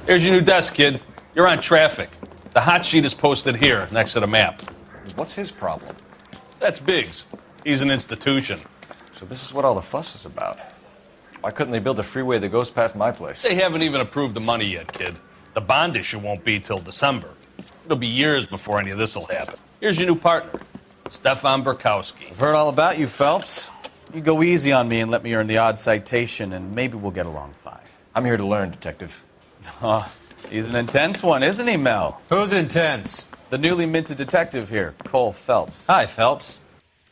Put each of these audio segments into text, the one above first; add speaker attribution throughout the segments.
Speaker 1: Here's your new desk, kid. You're on traffic. The hot sheet is posted here, next to the map.
Speaker 2: What's his problem?
Speaker 1: That's Biggs. He's an institution.
Speaker 2: So this is what all the fuss is about. Why couldn't they build a freeway that goes past my place?
Speaker 1: They haven't even approved the money yet, kid. The bond issue won't be till December. It'll be years before any of this will happen. Here's your new partner, Stefan Burkowski.
Speaker 3: I've heard all about you, Phelps. You go easy on me and let me earn the odd citation, and maybe we'll get along fine.
Speaker 2: I'm here to learn, Detective.
Speaker 3: Oh, he's an intense one, isn't he, Mel?
Speaker 4: Who's intense?
Speaker 3: The newly minted detective here, Cole Phelps.
Speaker 4: Hi, Phelps.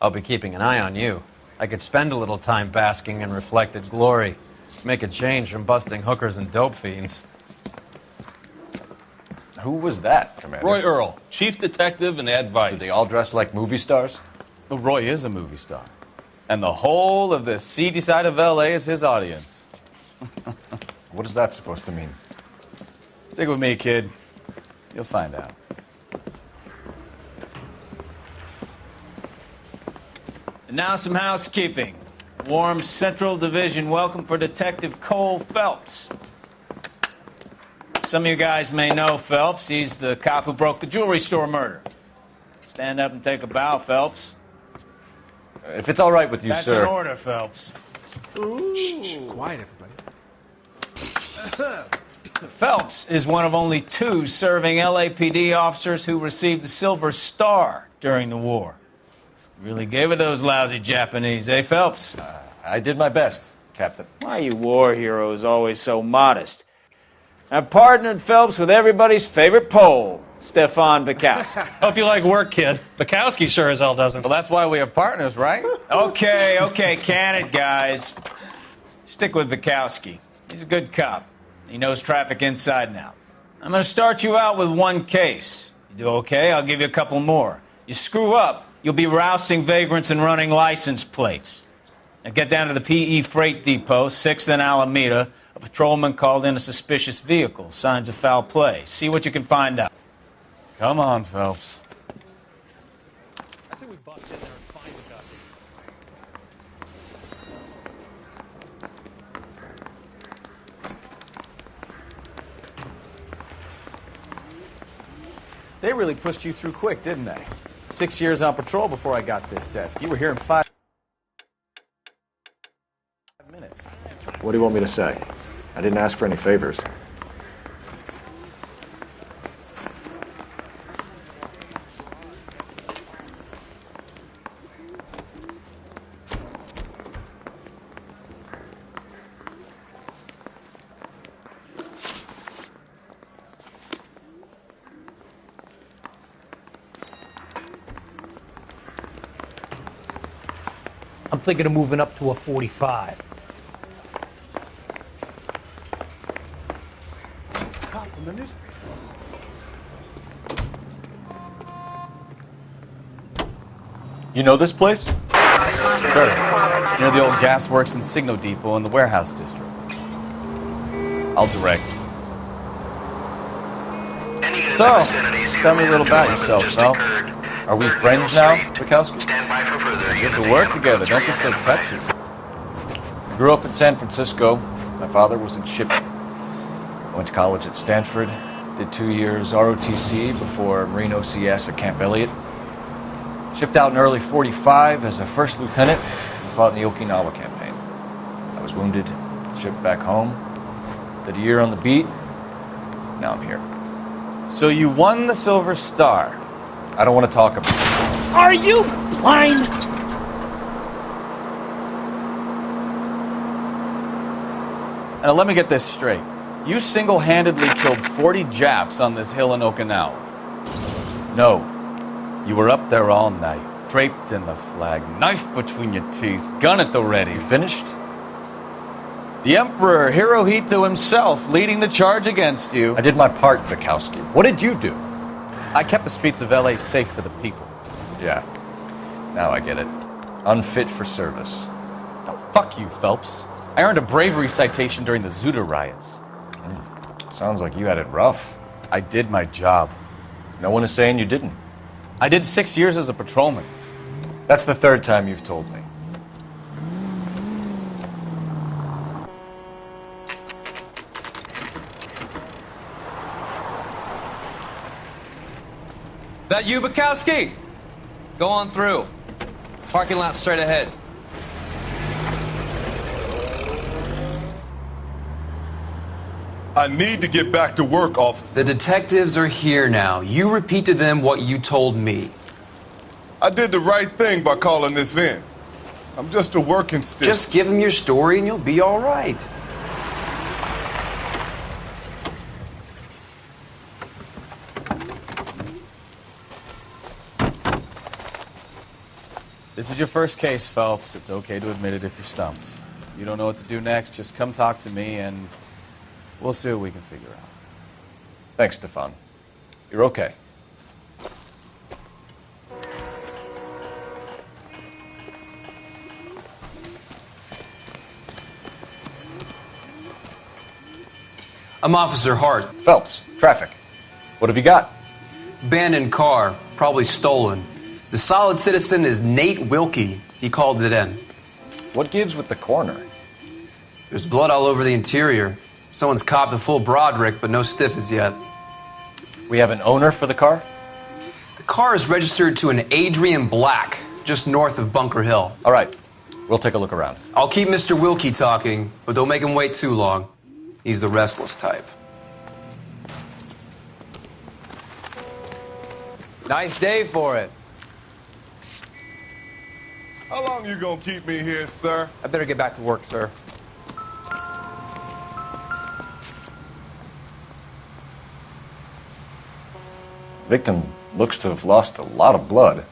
Speaker 4: I'll be keeping an eye on you. I could spend a little time basking in reflected glory. Make a change from busting hookers and dope fiends.
Speaker 2: Who was that, Commander?
Speaker 1: Roy Earl, chief detective and advice.
Speaker 2: Do they all dress like movie stars?
Speaker 3: Well, Roy is a movie star. And the whole of the seedy side of L.A. is his audience.
Speaker 2: What is that supposed to mean?
Speaker 3: Stick with me, kid. You'll find out.
Speaker 5: And now some housekeeping. Warm Central Division welcome for Detective Cole Phelps. Some of you guys may know Phelps. He's the cop who broke the jewelry store murder. Stand up and take a bow, Phelps.
Speaker 2: If it's all right with you,
Speaker 5: That's
Speaker 2: sir.
Speaker 5: an order, Phelps.
Speaker 4: Shh, quiet, everybody.
Speaker 5: Phelps is one of only 2 serving LAPD officers who received the Silver Star during the war. Really gave it those lousy Japanese, eh, Phelps?
Speaker 2: I did my best, Captain.
Speaker 5: Why are you war heroes always so modest? I've partnered Phelps with everybody's favorite Pole, Stefan Burkowski.
Speaker 6: Hope you like work, kid. Bukowski sure as hell doesn't.
Speaker 3: Well, that's why we have partners, right?
Speaker 5: Okay, can it, guys. Stick with Burkowski. He's a good cop. He knows traffic inside and out. I'm going to start you out with 1 case. You do okay, I'll give you a couple more. You screw up, you'll be rousting vagrants and running license plates. Now get down to the PE Freight Depot, 6th and Alameda. A patrolman called in a suspicious vehicle. Signs of foul play. See what you can find out.
Speaker 3: Come on, Phelps.
Speaker 6: I say we bust in there and find the guy.
Speaker 3: They really pushed you through quick, didn't they? 6 years on patrol before I got this desk. You were here in 5 minutes.
Speaker 2: What do you want me to say? I didn't ask for any favors.
Speaker 7: I'm thinking of moving up to a 45.
Speaker 2: You know this place?
Speaker 3: Sure. Near the old gas works and signal depot in the warehouse district. I'll direct.
Speaker 2: So, tell me a little about yourself, Phelps. Are we friends now, Burkowski?
Speaker 3: We get to work together. Don't be so touchy.
Speaker 2: I grew up in San Francisco. My father was in shipping. I went to college at Stanford. Did 2 years ROTC before Marine OCS at Camp Elliott. Shipped out in early '45 as a first lieutenant and fought in the Okinawa campaign. I was wounded, shipped back home. Did a year on the beat. Now I'm here.
Speaker 3: So you won the Silver Star.
Speaker 2: I don't want to talk about it.
Speaker 7: Are you blind?
Speaker 3: Now let me get this straight. You single-handedly killed 40 Japs on this hill in Okinawa. No. You were up there all night, draped in the flag, knife between your teeth, gun at the ready.
Speaker 2: You finished?
Speaker 3: The Emperor Hirohito himself leading the charge against you.
Speaker 2: I did my part, Bukowski. What did you do?
Speaker 3: I kept the streets of L.A. safe for the people.
Speaker 2: Yeah. Now I get it. Unfit for service.
Speaker 3: No, fuck you, Phelps. I earned a bravery citation during the Zuda riots.
Speaker 2: Sounds like you had it rough.
Speaker 3: I did my job.
Speaker 2: No one is saying you didn't.
Speaker 3: I did 6 years as a patrolman.
Speaker 2: That's the 3rd time you've told me.
Speaker 4: That you, Bukowski? Go on through. Parking lot straight ahead.
Speaker 8: I need to get back to work, officer.
Speaker 9: The detectives are here now. You repeat to them what you told me.
Speaker 8: I did the right thing by calling this in. I'm just a working stick.
Speaker 9: Just give them your story and you'll be all right.
Speaker 3: This is your first case, Phelps. It's okay to admit it if you're stumped. If you don't know what to do next, just come talk to me and we'll see what we can figure out.
Speaker 2: Thanks, Stefan. You're okay.
Speaker 9: I'm Officer Hart.
Speaker 2: Phelps, traffic. What have you got?
Speaker 9: Abandoned car, probably stolen. The solid citizen is Nate Wilkie. He called it in.
Speaker 2: What gives with the coroner?
Speaker 9: There's blood all over the interior. Someone's copped a full Broderick, but no stiff as yet.
Speaker 2: We have an owner for the car?
Speaker 9: The car is registered to an Adrian Black, just north of Bunker Hill.
Speaker 2: All right. We'll take a look around.
Speaker 9: I'll keep Mr. Wilkie talking, but don't make him wait too long. He's the restless type.
Speaker 4: Nice day for it.
Speaker 8: How long you gonna keep me here, sir?
Speaker 4: I better get back to work, sir.
Speaker 2: Victim looks to have lost a lot of blood.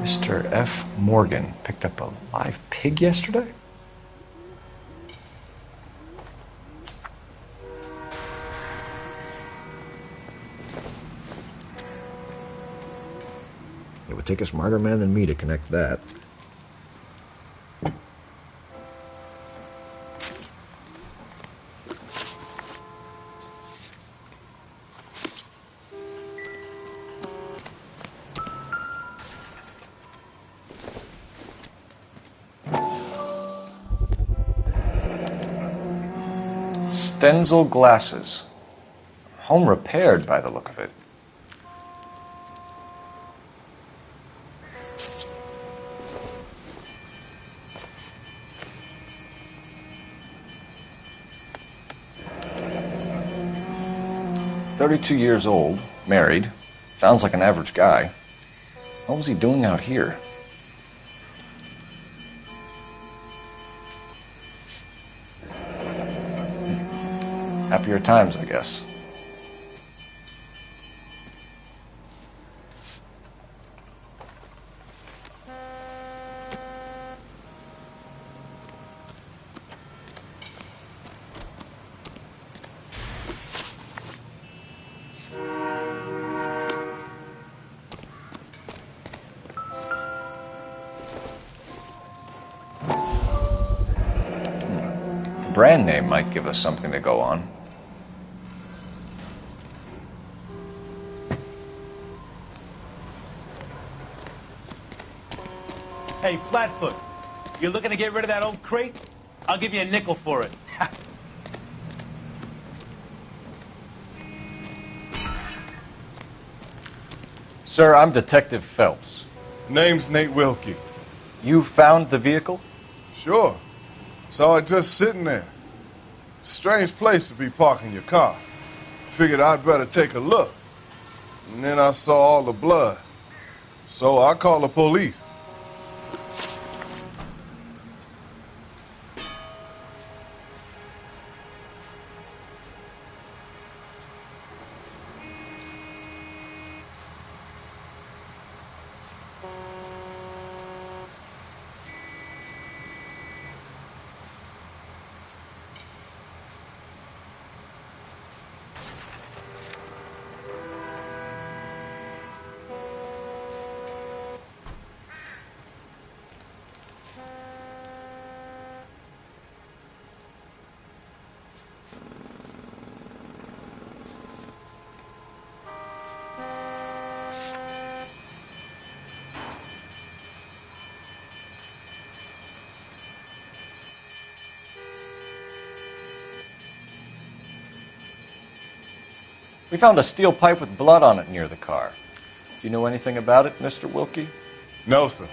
Speaker 2: Mr. F. Morgan picked up a live pig yesterday?
Speaker 10: It would take a smarter man than me to connect that.
Speaker 2: Stenzel glasses. Home repaired by the look of it. "32 years old, married. Sounds like an average guy. What was he doing out here?" Happier times, I guess. Brand name might give us something to go on.
Speaker 6: Hey, Flatfoot, you're looking to get rid of that old crate? I'll give you a nickel for it.
Speaker 2: Sir, I'm Detective Phelps.
Speaker 8: Name's Nate Wilkie.
Speaker 2: You found the vehicle?
Speaker 8: Sure. Saw it just sitting there. Strange place to be parking your car. Figured I'd better take a look. And then I saw all the blood. So I called the police.
Speaker 2: We found a steel pipe with blood on it near the car. Do you know anything about it, Mr. Wilkie?
Speaker 8: No, sir.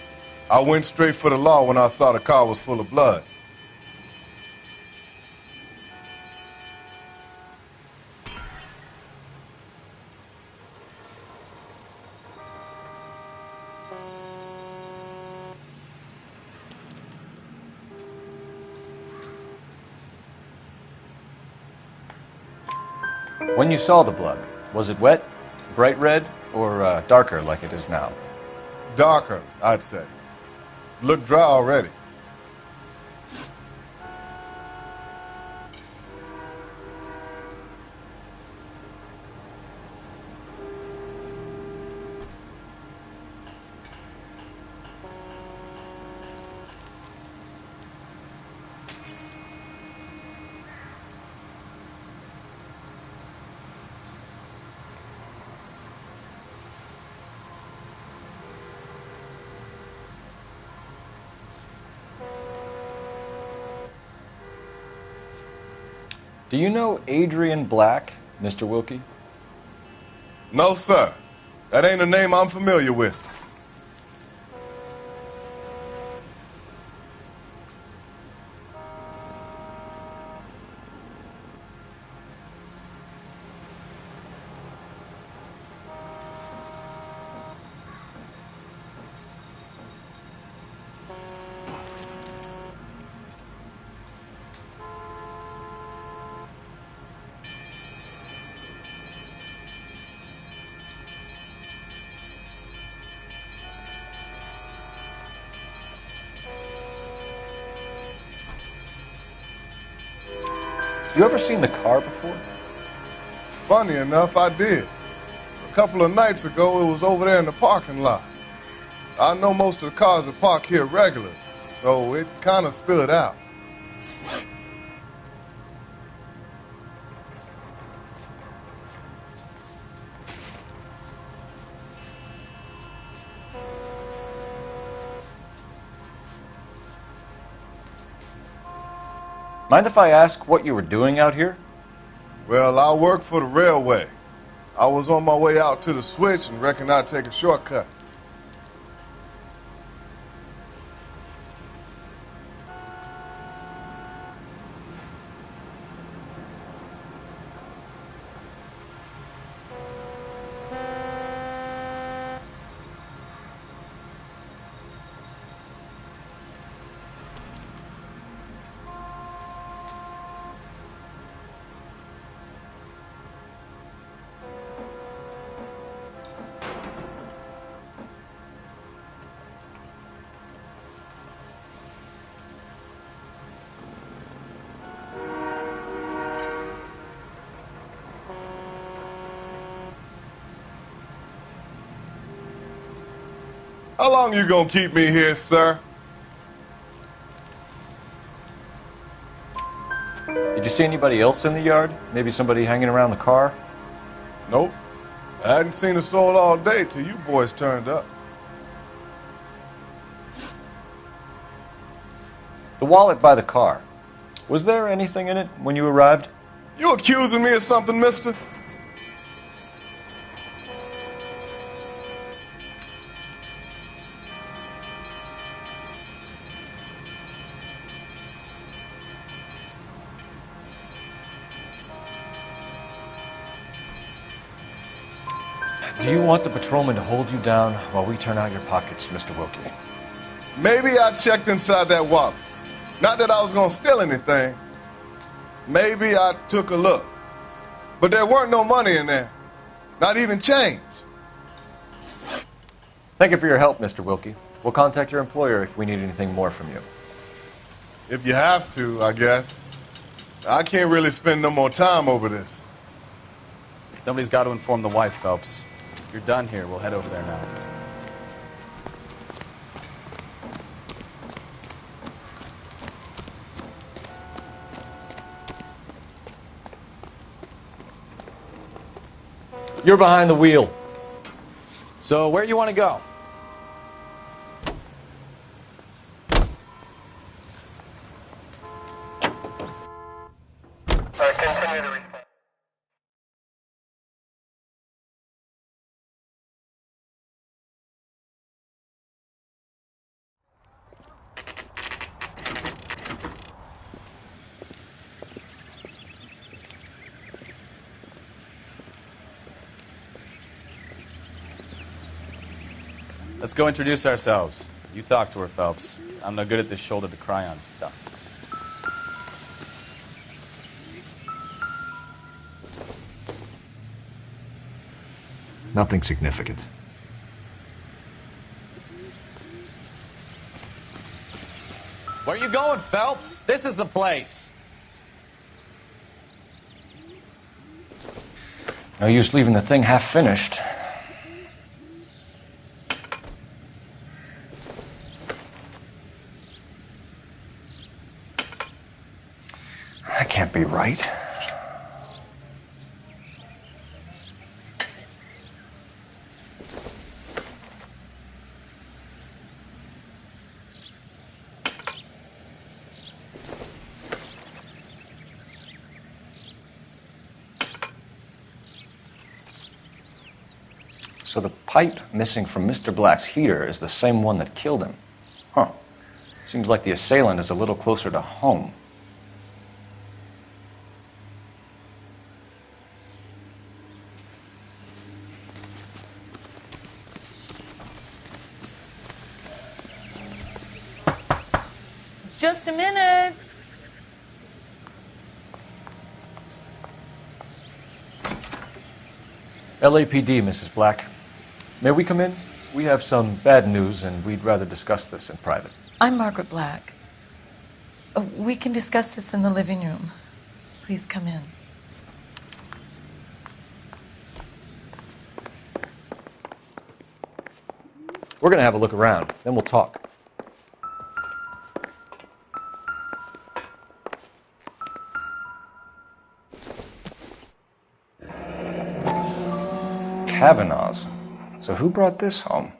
Speaker 8: I went straight for the law when I saw the car was full of blood.
Speaker 2: When you saw the blood, was it wet, bright red, or darker like it is now?
Speaker 8: Darker, I'd say. Looked dry already.
Speaker 2: Do you know Adrian Black, Mr. Wilkie?
Speaker 8: No, sir. That ain't a name I'm familiar with.
Speaker 2: You ever seen the car before?
Speaker 8: Funny enough, I did. A couple of nights ago, it was over there in the parking lot. I know most of the cars are parked here regularly, so it kind of stood out.
Speaker 2: Mind if I ask what you were doing out here?
Speaker 8: Well, I work for the railway. I was on my way out to the switch and reckoned I'd take a shortcut. How long you gonna keep me here, sir?
Speaker 2: Did you see anybody else in the yard? Maybe somebody hanging around the car?
Speaker 8: Nope. I hadn't seen a soul all day till you boys turned up.
Speaker 2: The wallet by the car. Was there anything in it when you arrived?
Speaker 8: You accusing me of something, mister?
Speaker 2: Do you want the patrolman to hold you down while we turn out your pockets, Mr. Wilkie?
Speaker 8: Maybe I checked inside that wallet. Not that I was gonna steal anything. Maybe I took a look. But there weren't no money in there. Not even change.
Speaker 2: Thank you for your help, Mr. Wilkie. We'll contact your employer if we need anything more from you.
Speaker 8: If you have to, I guess. I can't really spend no more time over this.
Speaker 3: Somebody's got to inform the wife, Phelps. If you're done here, we'll head over there now.
Speaker 2: You're behind the wheel.
Speaker 3: So, where you want to go? Let's go introduce ourselves. You talk to her, Phelps. I'm no good at this shoulder to cry on stuff.
Speaker 10: Nothing significant.
Speaker 3: Where you going, Phelps? This is the place.
Speaker 2: No use leaving the thing half finished. That can't be right. So the pipe missing from Mr. Black's heater is the same one that killed him. Huh. Seems like the assailant is a little closer to home.
Speaker 11: Just a minute.
Speaker 2: LAPD, Mrs. Black. May we come in? We have some bad news, and we'd rather discuss this in private.
Speaker 11: I'm Margaret Black. We can discuss this in the living room. Please come in.
Speaker 2: We're going to have a look around, then we'll talk. Kavanaugh's. So who brought this home?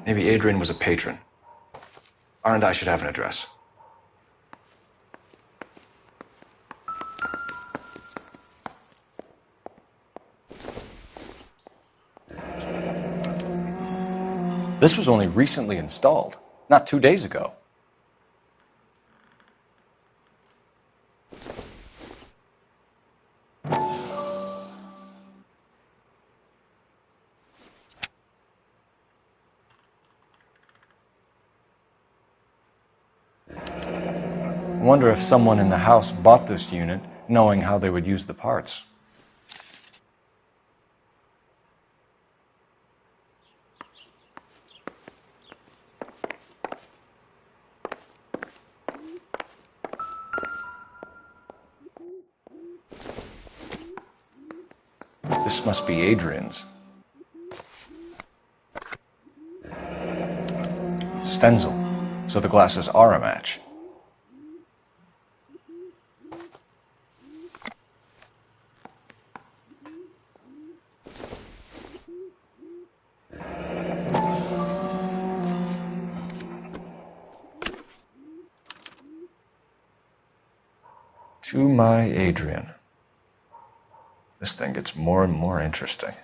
Speaker 2: Maybe Adrian was a patron. R&I should have an address. This was only recently installed, not 2 days ago. I wonder if someone in the house bought this unit knowing how they would use the parts. This must be Adrian's. Stenzel, so the glasses are a match. To my Adrian. This thing gets more and more interesting.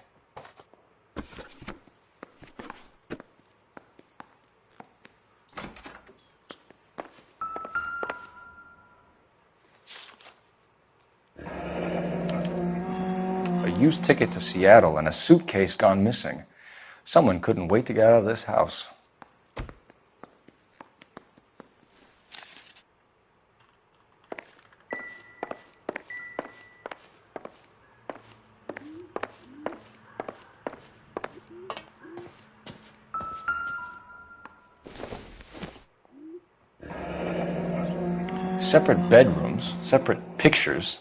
Speaker 2: A used ticket to Seattle and a suitcase gone missing. Someone couldn't wait to get out of this house. Separate bedrooms, separate pictures.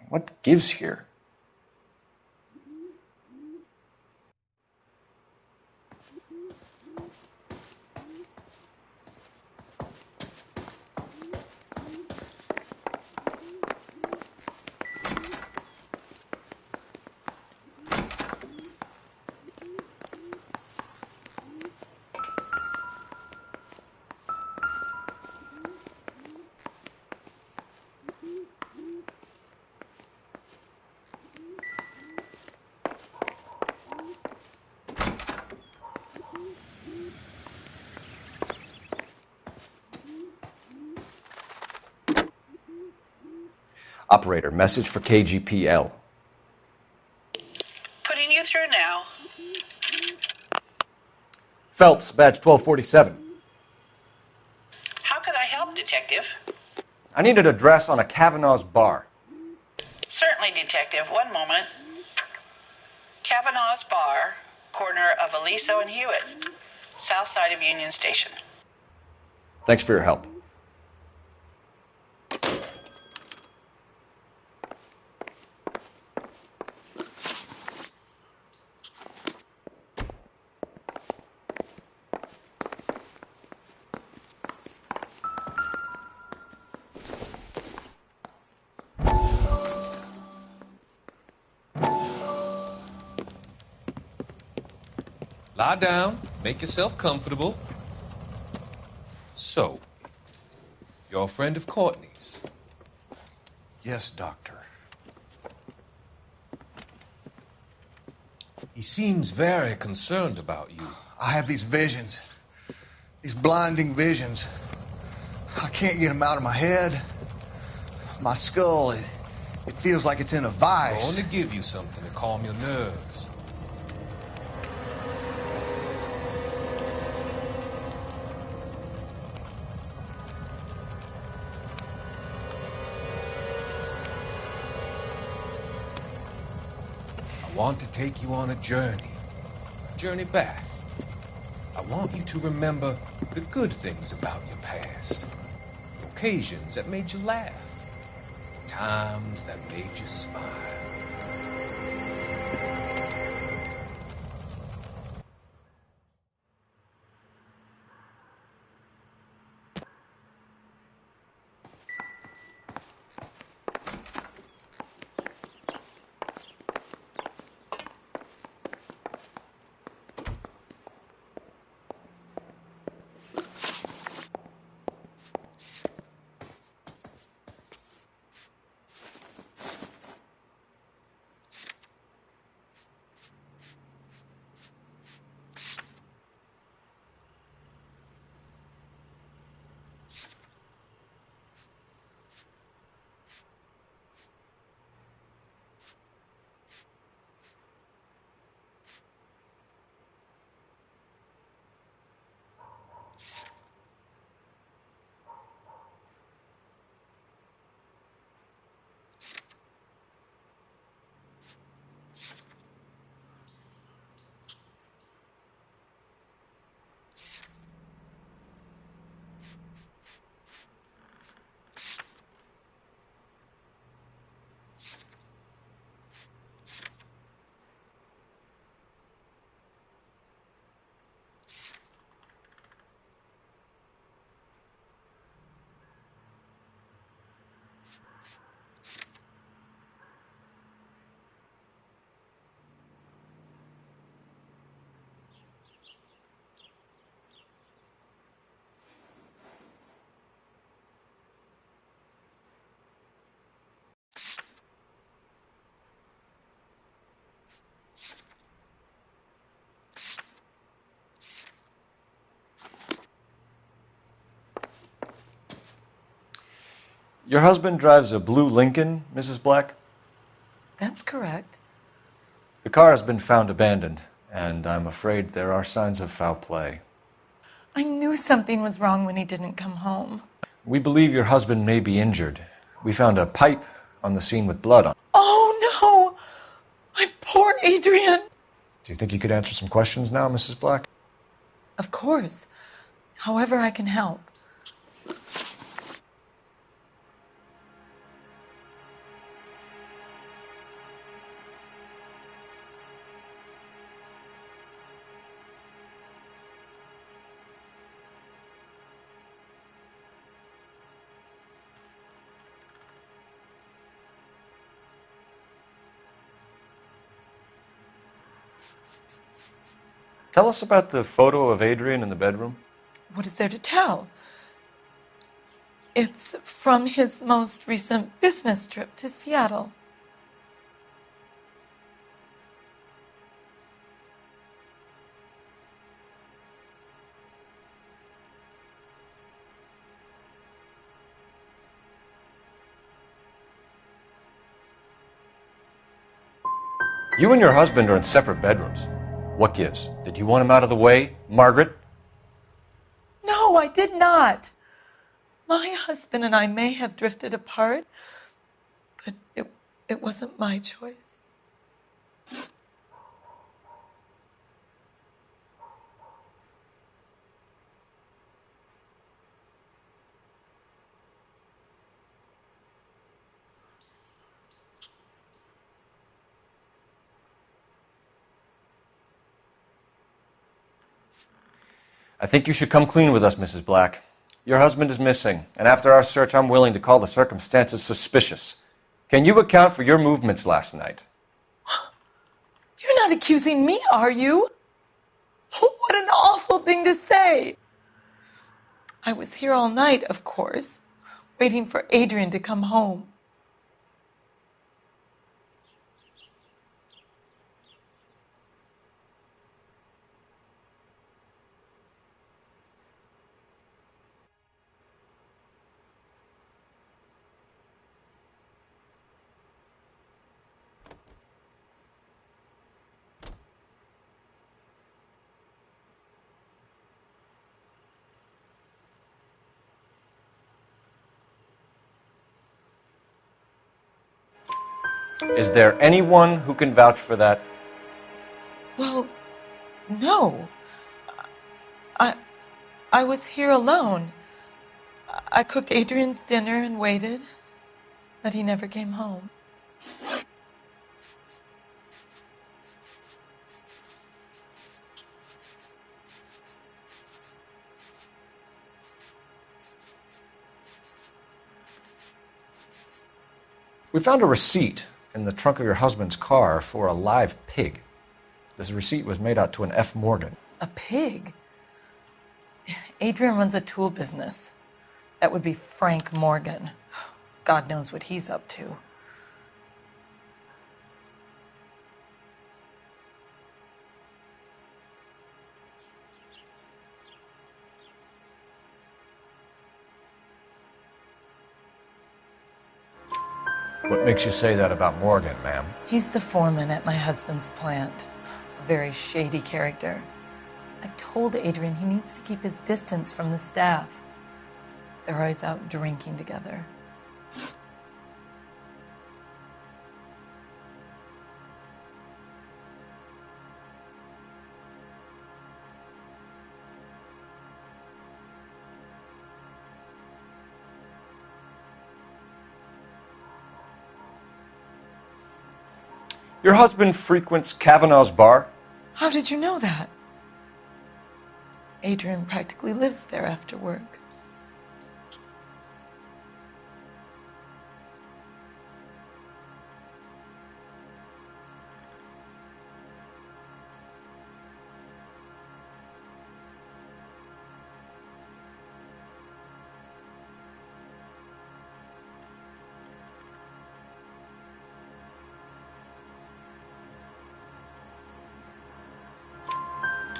Speaker 2: What gives here? Operator, message for KGPL.
Speaker 12: Putting you through now.
Speaker 2: Phelps, badge 1247.
Speaker 12: How could I help, Detective?
Speaker 2: I need an address on a Kavanaugh's bar.
Speaker 12: Certainly, Detective. One moment. Kavanaugh's Bar, corner of Aliso and Hewitt, south side of Union Station.
Speaker 2: Thanks for your help.
Speaker 13: Lie down, make yourself comfortable. So, you're a friend of Courtney's?
Speaker 14: Yes, Doctor.
Speaker 13: He seems very concerned about you.
Speaker 14: I have these visions. These blinding visions. I can't get them out of my head. My skull, it feels like it's in a
Speaker 13: I'm
Speaker 14: vice.
Speaker 13: going to give you something to calm your nerves. I want to take you on a journey back. I want you to remember the good things about your past, the occasions that made you laugh, the times that made you smile.
Speaker 2: Your husband drives a blue Lincoln, Mrs. Black?
Speaker 11: That's correct.
Speaker 2: The car has been found abandoned, and I'm afraid there are signs of foul play.
Speaker 11: I knew something was wrong when he didn't come home.
Speaker 2: We believe your husband may be injured. We found a pipe on the scene with blood on it.
Speaker 11: Oh, no! My poor Adrian!
Speaker 2: Do you think you could answer some questions now, Mrs. Black?
Speaker 11: Of course. However I can help.
Speaker 2: Tell us about the photo of Adrian in the bedroom.
Speaker 11: What is there to tell? It's from his most recent business trip to Seattle.
Speaker 2: You and your husband are in separate bedrooms. What gives? Did you want him out of the way, Margaret?
Speaker 11: No, I did not. My husband and I may have drifted apart, but it wasn't my choice.
Speaker 2: I think you should come clean with us, Mrs. Black. Your husband is missing, and after our search, I'm willing to call the circumstances suspicious. Can you account for your movements last night?
Speaker 11: You're not accusing me, are you? What an awful thing to say. I was here all night, of course, waiting for Adrian to come home.
Speaker 2: Is there anyone who can vouch for that?
Speaker 11: Well, no. I was here alone. I cooked Adrian's dinner and waited, but he never came home.
Speaker 2: We found a receipt in the trunk of your husband's car for a live pig. This receipt was made out to an F. Morgan.
Speaker 11: A pig? Adrian runs a tool business. That would be Frank Morgan. God knows what he's up to.
Speaker 2: What makes you say that about Morgan, ma'am?
Speaker 11: He's the foreman at my husband's plant. A very shady character. I've told Adrian he needs to keep his distance from the staff. They're always out drinking together.
Speaker 2: Your husband frequents Kavanaugh's bar?
Speaker 11: How did you know that? Adrian practically lives there after work.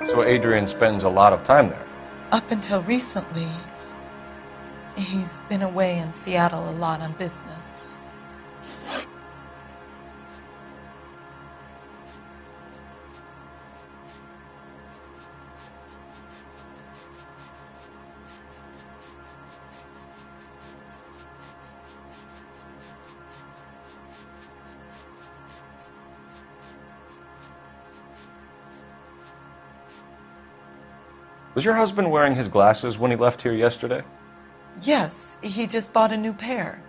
Speaker 2: So Adrian spends a lot of time there.
Speaker 11: Up until recently, he's been away in Seattle a lot on business.
Speaker 2: Was your husband wearing his glasses when he left here yesterday?
Speaker 11: Yes, he just bought a new pair.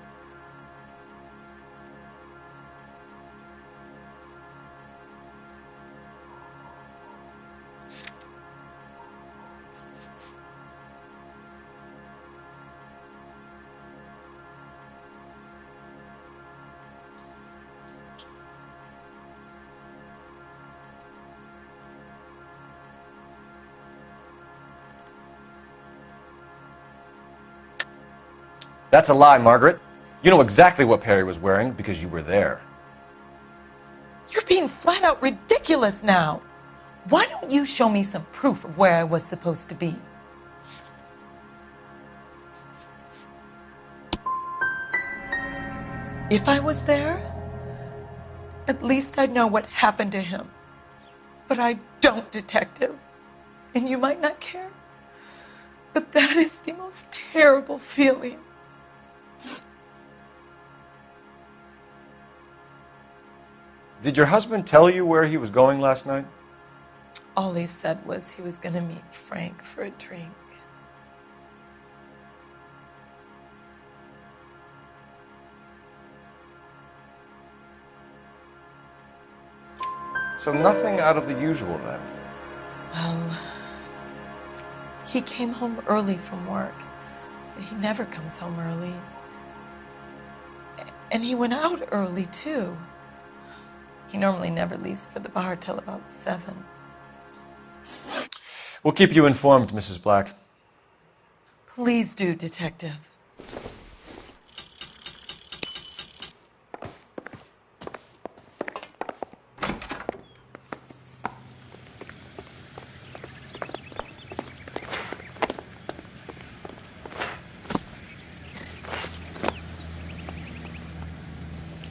Speaker 2: That's a lie, Margaret. You know exactly what Perry was wearing because you were there.
Speaker 11: You're being flat out ridiculous now. Why don't you show me some proof of where I was supposed to be? If I was there, At least I'd know what happened to him. But I don't, Detective. And you might not care. But that is the most terrible feeling.
Speaker 2: Did your husband tell you where he was going last night?
Speaker 11: All he said was he was going to meet Frank for a drink.
Speaker 2: So nothing out of the usual then?
Speaker 11: Well, he came home early from work. He never comes home early. And he went out early, too. He normally never leaves for the bar till about 7.
Speaker 2: We'll keep you informed, Mrs. Black.
Speaker 11: Please do, Detective.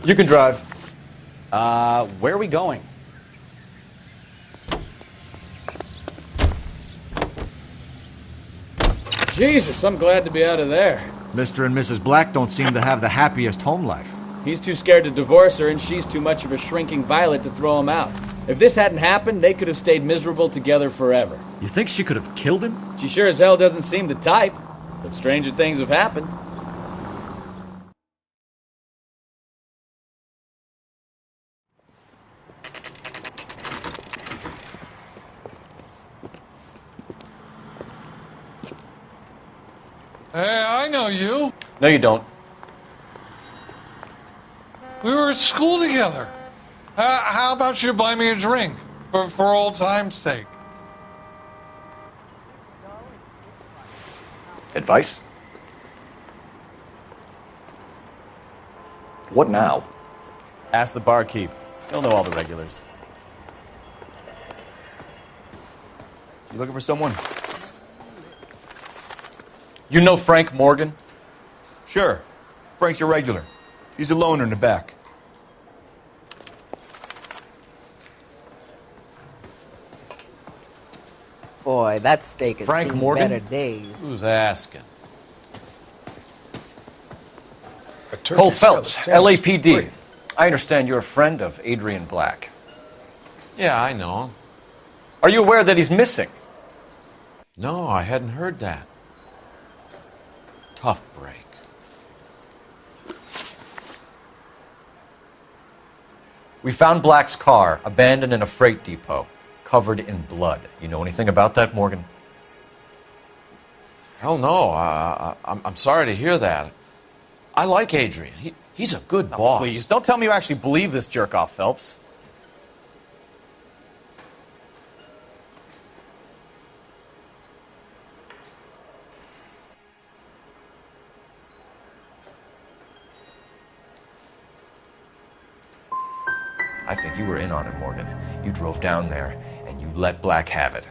Speaker 2: You can drive.
Speaker 3: Where are we going? Jesus, I'm glad to be out of there.
Speaker 10: Mr. and Mrs. Black don't seem to have the happiest home life.
Speaker 3: He's too scared to divorce her, and she's too much of a shrinking violet to throw him out. If this hadn't happened, they could have stayed miserable together forever.
Speaker 10: You think she could have killed him?
Speaker 3: She sure as hell doesn't seem the type, but stranger things have happened.
Speaker 15: Hey, I know you.
Speaker 2: No, you don't.
Speaker 15: We were at school together. How about you buy me a drink for old time's sake?
Speaker 2: Advice? What now?
Speaker 3: Ask the barkeep. He'll know all the regulars.
Speaker 14: You looking for someone?
Speaker 2: You know Frank Morgan?
Speaker 14: Sure. Frank's your regular. He's a loner in the back.
Speaker 16: Boy, that steak has
Speaker 2: Frank
Speaker 16: seen
Speaker 2: Morgan?
Speaker 16: better days.
Speaker 4: Who's asking?
Speaker 2: Cole Phelps, LAPD. I understand you're a friend of Adrian Black.
Speaker 4: Yeah, I know him.
Speaker 2: Are you aware that he's missing?
Speaker 4: No, I hadn't heard that. Tough break.
Speaker 2: We found Black's car abandoned in a freight depot, covered in blood. You know anything about that, Morgan?
Speaker 4: Hell no. I'm sorry to hear that. I like Adrian. He's a good boss.
Speaker 3: Please, don't tell me you actually believe this jerk-off, Phelps.
Speaker 2: I think you were in on it, Morgan. You drove down there, and you let Black have it.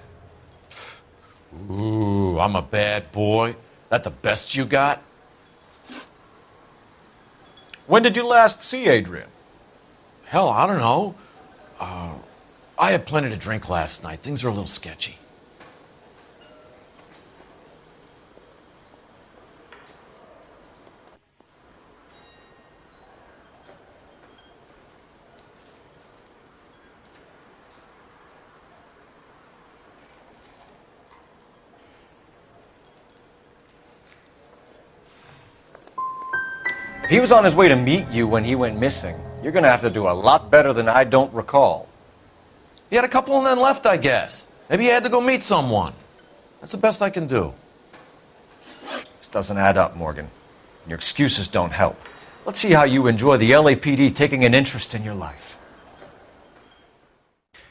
Speaker 4: Ooh, I'm a bad boy. That the best you got?
Speaker 2: When did you last see Adrian?
Speaker 4: Hell, I don't know. I had plenty to drink last night. Things are a little sketchy.
Speaker 2: If he was on his way to meet you when he went missing, you're going to have to do a lot better than I don't recall.
Speaker 4: He had a couple and then left, I guess. Maybe he had to go meet someone. That's the best I can do.
Speaker 2: This doesn't add up, Morgan. Your excuses don't help. Let's see how you enjoy the LAPD taking an interest in your life.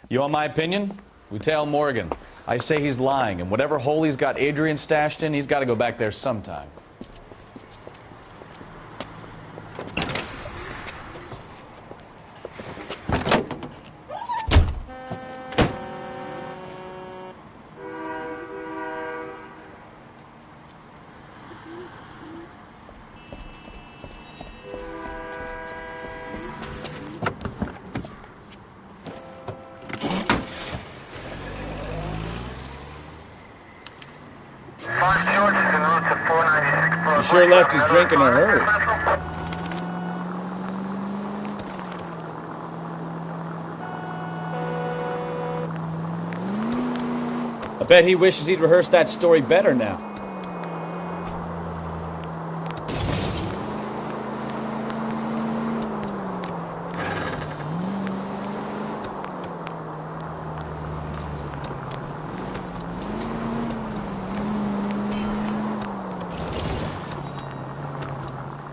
Speaker 3: You want my opinion? We tell Morgan. I say he's lying, and whatever hole he's got Adrian stashed in, he's got to go back there sometime. sure left his drink in a hurry. I bet he wishes he'd rehearsed that story better now.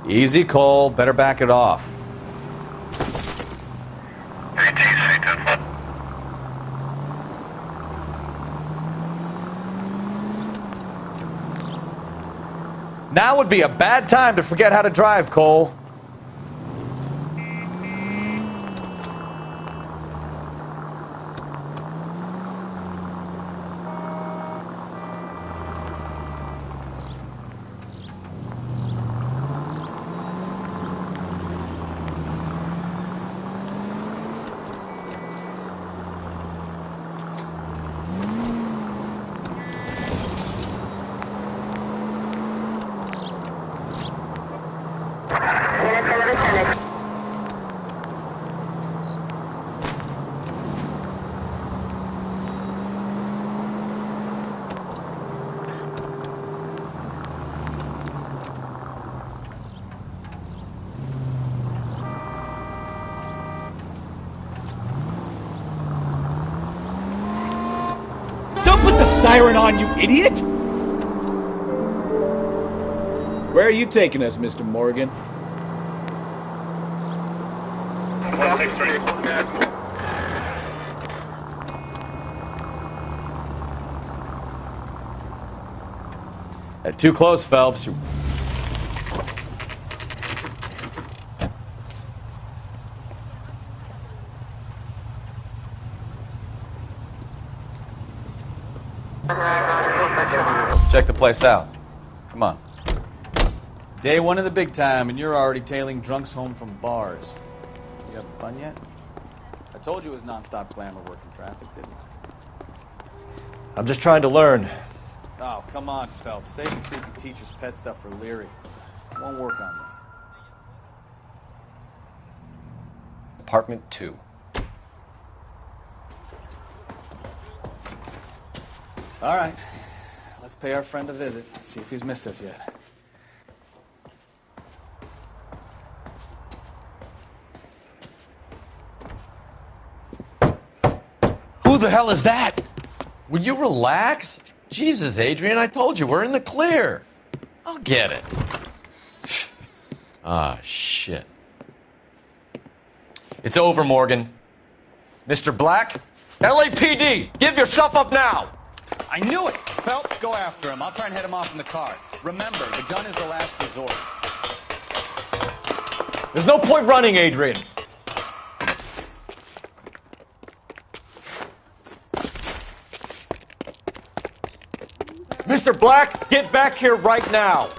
Speaker 3: Easy, Cole. Better back it off. Now would be a bad time to forget how to drive, Cole. Siren on, you idiot! Where are you taking us, Mr. Morgan? Too close, Phelps. Let's check the place out. Come on. Day one of the big time, and you're already tailing drunks home from bars. You having fun yet? I told you it was non-stop glamour working traffic, didn't I?
Speaker 2: I'm just trying to learn.
Speaker 3: Oh, come on, Phelps. Save the creepy teacher's pet stuff for Leary. It won't work on me.
Speaker 2: Apartment 2.
Speaker 3: All right. Let's pay our friend a visit. See if he's missed us yet.
Speaker 4: Who the hell is that? Will you relax? Jesus, Adrian, I told you, we're in the clear. I'll get it. Ah, shit.
Speaker 2: It's over, Morgan. Mr. Black, LAPD, give yourself up now!
Speaker 3: I knew it! Phelps, go after him. I'll try and head him off in the car. Remember, the gun is the last resort.
Speaker 2: There's no point running, Adrian. Mr. Black, get back here right now.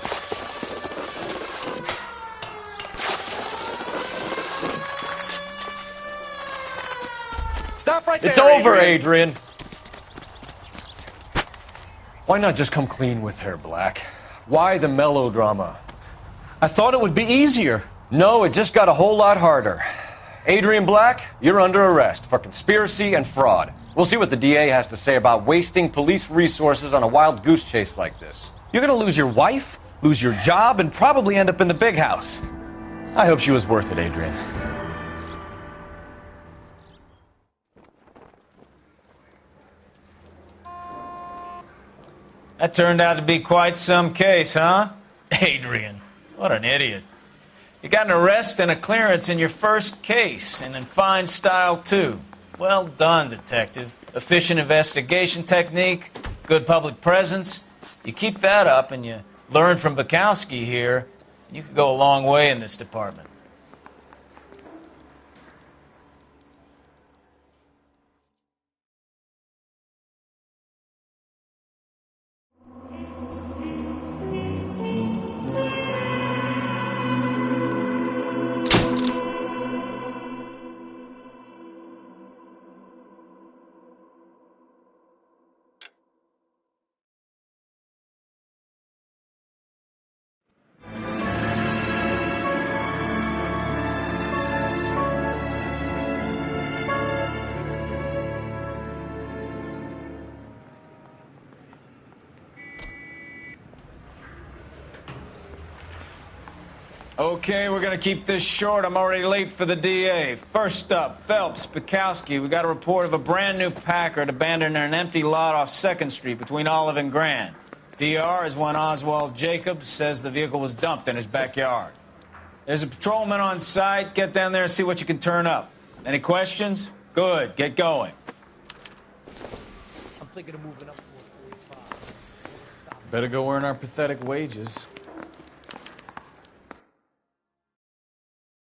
Speaker 3: Stop right there,
Speaker 2: It's over, Adrian. Why not just come clean with her, Black? Why the melodrama?
Speaker 4: I thought it would be easier.
Speaker 2: No, it just got a whole lot harder. Adrian Black, you're under arrest for conspiracy and fraud. We'll see what the DA has to say about wasting police resources on a wild goose chase like this.
Speaker 4: You're gonna lose your wife, lose your job, and probably end up in the big house.
Speaker 2: I hope she was worth it, Adrian.
Speaker 5: That turned out to be quite some case, huh? Adrian, what an idiot. You got an arrest and a clearance in your first case, and in fine style, too. Well done, detective. Efficient investigation technique, good public presence. You keep that up and you learn from Bukowski here, you could go a long way in this department. Okay, we're gonna keep this short. I'm already late for the DA. First up, Phelps, Bukowski. We got a report of a brand new Packard abandoned in an empty lot off 2nd Street between Olive and Grand. DR is one Oswald Jacobs says the vehicle was dumped in his backyard. There's a patrolman on site. Get down there and see what you can turn up. Any questions? Good, get going.
Speaker 7: I'm thinking of moving up to a 45.
Speaker 3: Better go earn our pathetic wages.